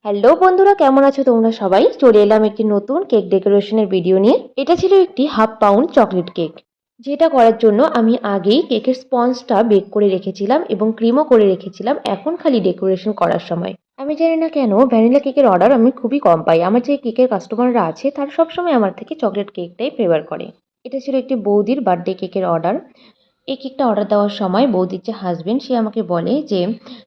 Hello বন্ধুরা, কেমন আছো তোমরা সবাই? চলে এলাম একটি নতুন কেক ডেকোরেশনের ভিডিও নিয়ে। এটা ছিল একটি হাফ পাউন্ড চকলেট কেক, যেটা করার জন্য আমি আগেই কেকের স্পঞ্জটা বেক করে রেখেছিলাম এবং ক্রিমও করে রেখেছিলাম। এখন খালি ডেকোরেশন করার সময়। আমি জানি না কেন ভ্যানিলা কেকের অর্ডার আমি খুবই কম পাই। আমার যে কেকের কাস্টমাররা আছে তারা সবসময় আমার থেকে চকলেট কেকটাই ফেভার করে। এটা ছিল একটি বৌদির বার্থডে কেকের অর্ডার। এই কেকটা অর্ডার দেওয়ার সময় বৌদির যে হাসবেন্ড সে আমাকে বলে যে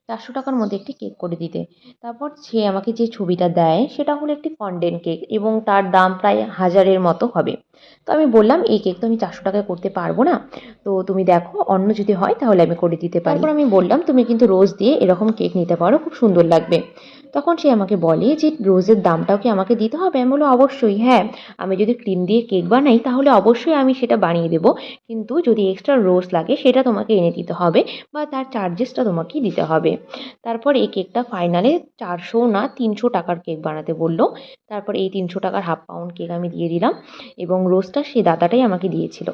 400 টাকার মধ্যে একটি কেক করে দিতে। তারপর সে আমাকে যে ছবিটা দেয় সেটা হলো একটি ফন্ডেন্ট কেক এবং তার দাম প্রায় 1000-এর মতো হবে। তো আমি বললাম এই কেক তো আমি 400 টাকায় করতে পারবো না, তো তুমি দেখো অন্য যদি হয় তাহলে আমি করে দিতে পারি। তারপর আমি বললাম তুমি কিন্তু রোজ দিয়ে এরকম কেক নিতে পারো, খুব সুন্দর লাগবে। তখন সে আমাকে বলে যে রোজের দামটাও কি আমাকে দিতে হবে? আমি বললাম অবশ্যই, হ্যাঁ, আমি যদি ক্রিম দিয়ে কেক বানাই তাহলে অবশ্যই আমি সেটা বানিয়ে দেবো, কিন্তু যদি এক্সট্রা রোজ লাগে সেটা তোমাকে এনে দিতে হবে বা তার চার্জেসটা তোমাকেই দিতে হবে। তারপর এই কেকটা ফাইনালে 400 না 300 টাকার কেক বানাতে বলল। তারপর এই 300 টাকার হাফ পাউন্ড কেক আমি দিয়ে দিলাম এবং রোজটা সেই দাদাটাই আমাকে দিয়েছিল।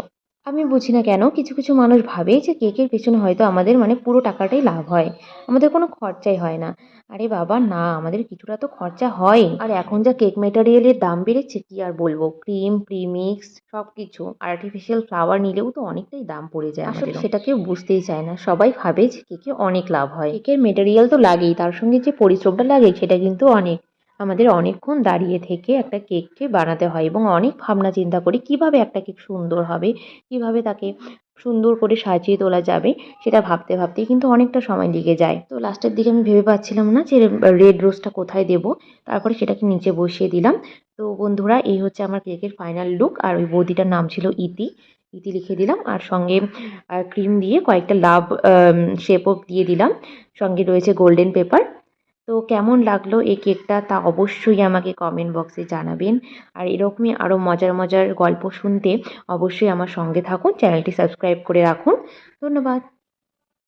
আমি বুঝি না কেন কিছু কিছু মানুষ ভাবে যে কেকের পেছনে হয়তো আমাদের পুরো টাকাটাই লাভ হয়, আমাদের কোনো খরচাই হয় না। আরে বাবা না, আমাদের কিছুটা তো খরচা হয়। আর এখন যা কেক মেটেরিয়ালের দাম বেড়েছে কি আর বলবো, ক্রিম প্রিমিক্স সব কিছু আর্টিফিশিয়াল ফ্লাওয়ার নিলেও তো অনেকটাই দাম পড়ে যায়। আসলে সেটা কেউ বুঝতেই চায় না, সবাই ভাবে যে কেকে অনেক লাভ হয়। কেকের মেটেরিয়াল তো লাগেই, তার সঙ্গে যে পরিশ্রমটা লাগে সেটা কিন্তু অনেক। আমাদের অনেকক্ষণ দাঁড়িয়ে থেকে একটা কেককে বানাতে হয় এবং অনেক ভাবনা চিন্তা করি কিভাবে একটা কেক সুন্দর হবে, কিভাবে তাকে সুন্দর করে সাজিয়ে তোলা যাবে, সেটা ভাবতে ভাবতেই কিন্তু অনেকটা সময় লেগে যায়। তো লাস্টের দিকে আমি ভেবে পাচ্ছিলাম না যে রেড রোজটা কোথায় দেবো। তারপরে সেটাকে নিচে বসিয়ে দিলাম। তো বন্ধুরা, এই হচ্ছে আমার কেকের ফাইনাল লুক। আর ওই বৌদিটার নাম ছিল ইতি। ইতি লিখে দিলাম আর সঙ্গে ক্রিম দিয়ে কয়েকটা লাভ শেপও দিয়ে দিলাম। সঙ্গে রয়েছে গোল্ডেন পেপার। তো কেমন লাগলো এই কেকটা তা অবশ্যই আমাকে কমেন্ট বক্সে জানাবেন। আর এরকমই আরও মজার মজার গল্প শুনতে অবশ্যই আমার সঙ্গে থাকুন, চ্যানেলটি সাবস্ক্রাইব করে রাখুন। ধন্যবাদ।